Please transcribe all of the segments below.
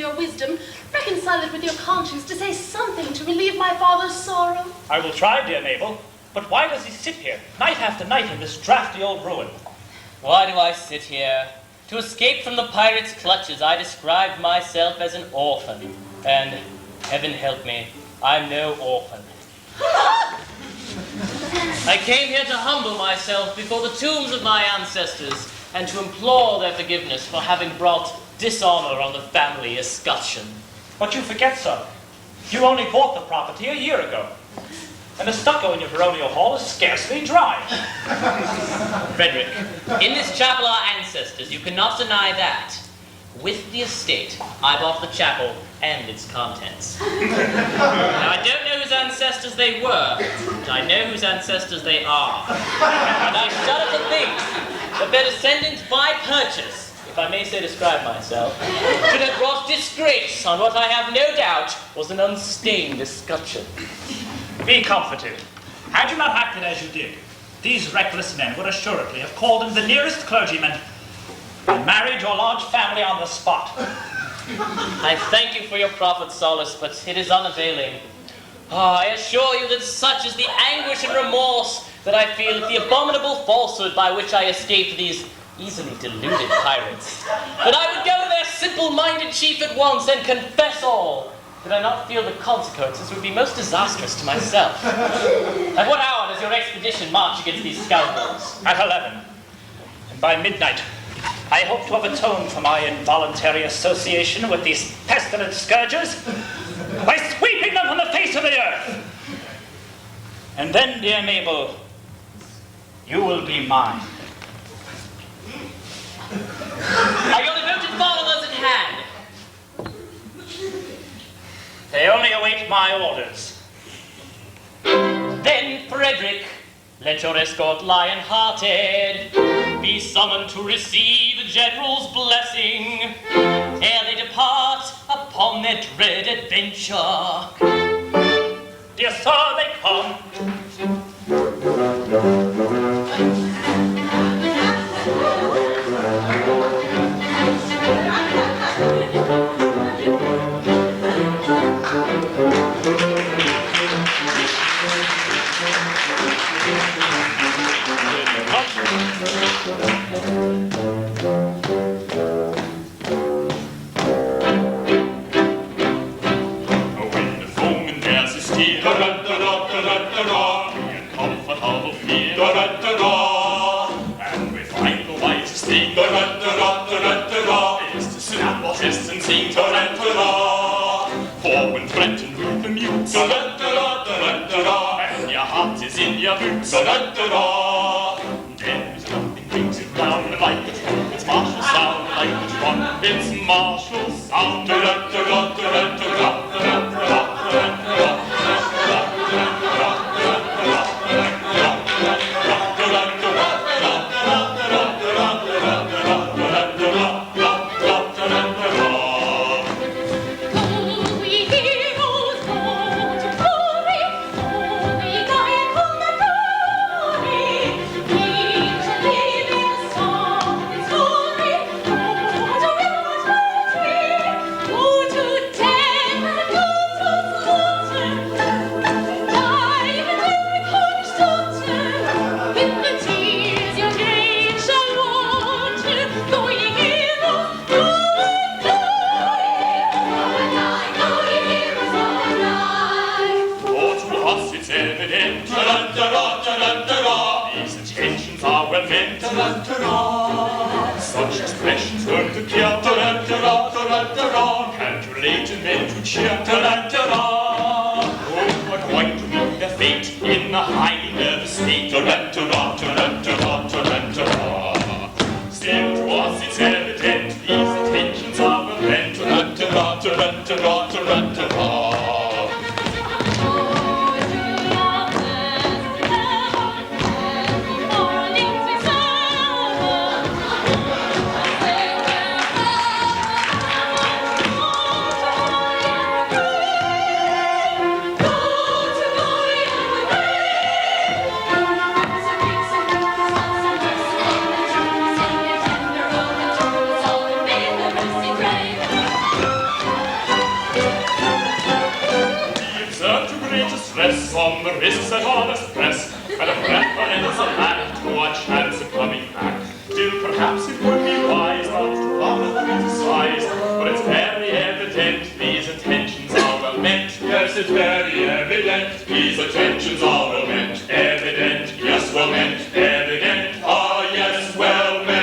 your wisdom, reconcile it with your conscience to say something to relieve my father's sorrow. I will try, dear Mabel, but why does he sit here, night after night, in this drafty old ruin? Why do I sit here? To escape from the pirates' clutches, I described myself as an orphan. And, heaven help me, I'm no orphan. I came here to humble myself before the tombs of my ancestors and to implore their forgiveness for having brought dishonor on the family escutcheon. But you forget, son. You only bought the property a year ago. And the stucco in your baronial hall is scarcely dry. Frederic, in this chapel are ancestors. You cannot deny that. With the estate, I bought the chapel and its contents. Now, I don't know whose ancestors they were, but I know whose ancestors they are. And I shudder to think that their descendants by purchase, if I may so describe myself, should have brought disgrace on what I have no doubt was an unstained escutcheon. Be comforted. Had you not acted as you did, these reckless men would assuredly have called in the nearest clergyman and married your large family on the spot. I thank you for your proffered solace, but it is unavailing. I assure you that such is the anguish and remorse that I feel at the abominable falsehood by which I escaped these easily deluded pirates, that I would go to their simple-minded chief at once and confess all, did I not feel the consequences would be most disastrous to myself. At what hour does your expedition march against these scoundrels? At 11. And by midnight, I hope to have atoned for my involuntary association with these pestilent scourgers by sweeping them from the face of the earth. And then, dear Mabel, you will be mine. Are your devoted followers at hand? They only await my orders. Then, Frederic, let your escort lion-hearted be summoned to receive the general's blessing ere they depart upon their dread adventure. Dear sir, they come. When the foeman dares to steal, in comfortable fear, and we find the wisest thing is to snap our fists and sing for when threatened with the mute, and your heart is in your boots, there's nothing brings it round like the trumpet's martial sound, like the trumpet's martial sound. Such expressions don't appear calculated men to cheer. Oh, but why to meet their fate in a highly nervous state? Still to us it's evident these attentions are meant. Risks an honest press, and a preference of act to a chance of coming back. Still, perhaps it would be wise not to bother to criticize, but it's very evident these intentions are well meant. Yes, it's very evident these intentions are well meant. Evident, yes, well meant. Evident, ah, yes, well meant.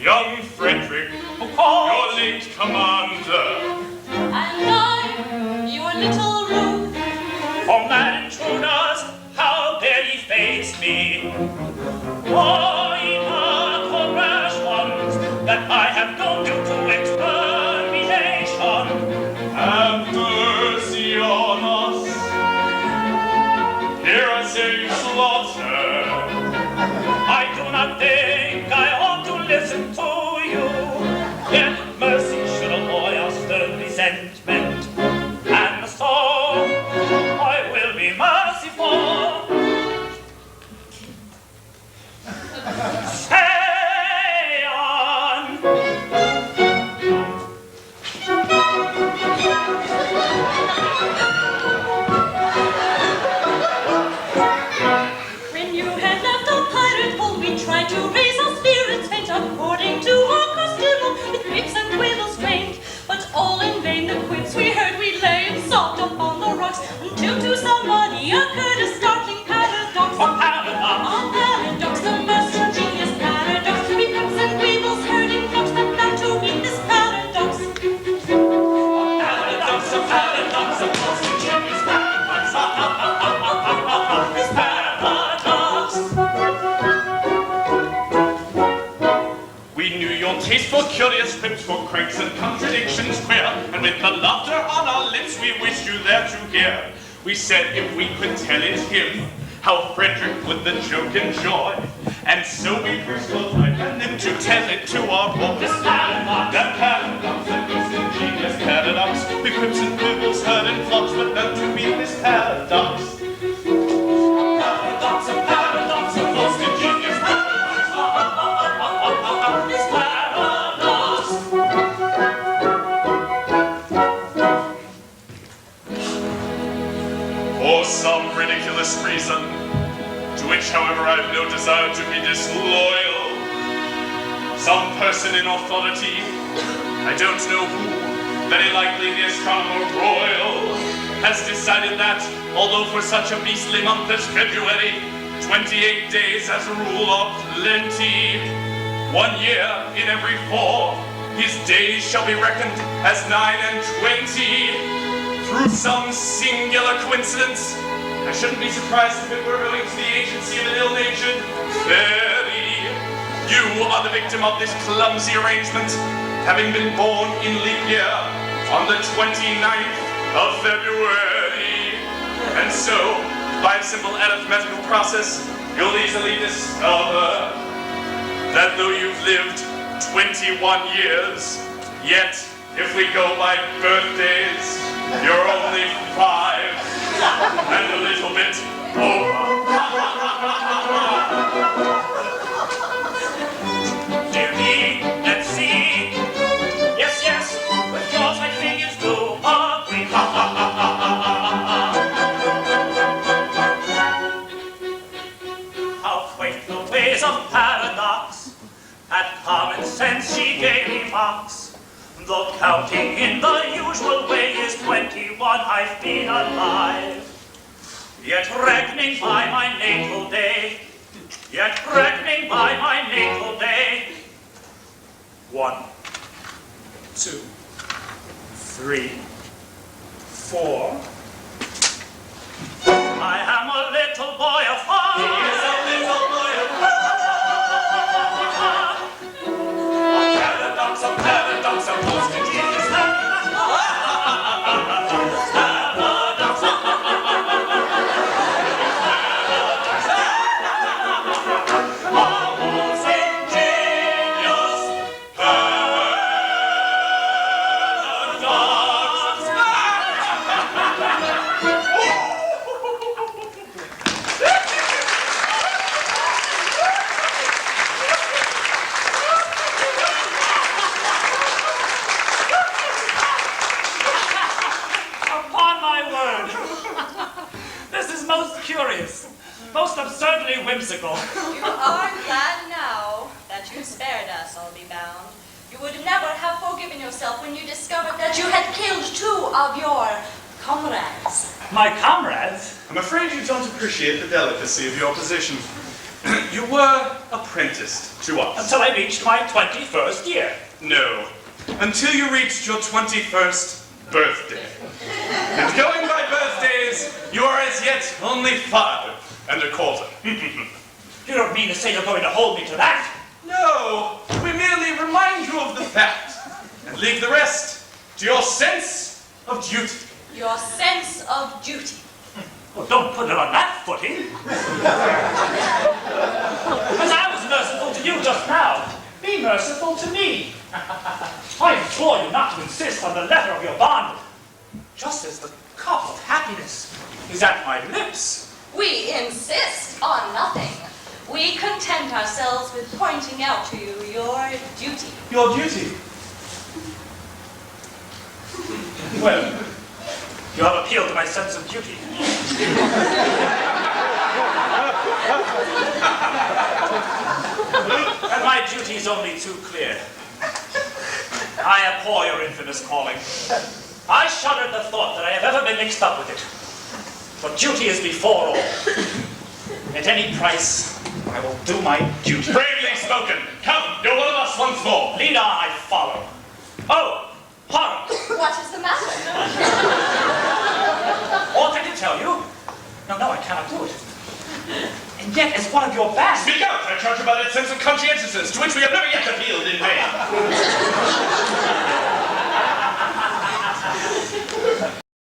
Young Frederic, your late commander. And I, your little Ruth. For mad intruders, how dare ye face me? Oh, ye poor rash ones, that I have doomed you to extermination. Have mercy on us. Hear us a slaughter. I do not think I ought to listen to you. Yet mercy should alloy our stern resentment. And so I will be merciful. Say on. When you had left a pirate hole, we tried to raise our spirits faint according to our custom, with pipes and quavels strained. But all in vain, the quips we heard, we lay and sobbed upon the rocks, until to somebody occurred a startling paradox. A paradox. A paradox, the most ingenious paradox. We pipes and quavels heard in rocks that bound to meet this paradox. Paradox, a paradox, a most ingenious paradox. This paradox. We knew your taste for curious quips, for cranks and contradictions queer, and with the laughter on our lips we wished you there to hear. We said if we could tell it him, how Frederic would the joke enjoy, and so we first closed my pen and to tell it to our boys. This paradox. That paradox, that most ingenious paradox, the quips and quibbles heard in flocks, but none to meet this paradox. Paradox, a paradox, a most ingenious paradox. This paradox. For some ridiculous reason, to which, however, I have no desire to be disloyal, some person in authority, I don't know who, very likely the astronomer royal, has decided that, although for such a beastly month as February, 28 days as a rule are plenty, 1 year in every 4, his days shall be reckoned as 9 and 20. Through some singular coincidence, I shouldn't be surprised if it were owing to the agency of an ill-natured fairy. You are the victim of this clumsy arrangement, having been born in leap year on the 29th of February. And so, by a simple arithmetical process, you'll easily discover that though you've lived 21 years, yet, if we go by birthdays, you're only 5 and a little bit over. Dear me, let's see. Yes, yes, with yours my fingers do agree. Ha ha ha ha ha ha. How quaint the ways of paradox, at common sense she gaily mocks. Though counting in the usual way is 21 I've been alive. Yet reckoning by my natal day, 1, 2, 3, 4. I am a little boy of 5. He is a little boy of 5. A paradox, a post-continuous most absurdly whimsical. You are glad now that you spared us, I'll be bound. You would never have forgiven yourself when you discovered that you had killed 2 of your comrades. My comrades? I'm afraid you don't appreciate the delicacy of your position. You were apprenticed to us. Until I reached my 21st year. No. Until you reached your 21st birthday. And going by birthdays, you are as yet only 5 and a quarter. You don't mean to say you're going to hold me to that? No, we merely remind you of the fact and leave the rest to your sense of duty. Your sense of duty. Well, don't put it on that footing. As I was merciful to you just now, be merciful to me. I implore you not to insist on the letter of your bond, just as the cup of happiness is at my lips. We insist on nothing. We content ourselves with pointing out to you your duty. Your duty? Well, you have appealed to my sense of duty. And my duty is only too clear. I abhor your infamous calling. I shudder at the thought that I have ever been mixed up with it. For duty is before all. At any price, I will do my duty. Bravely spoken. Come, you're one of us once more. Lead on, I follow. Oh, Harper. What is the matter? Ought I to tell you? No, I cannot do it. And yet, as one of your band... Speak out, I charge about that sense of conscientiousness to which we have never yet appealed in vain.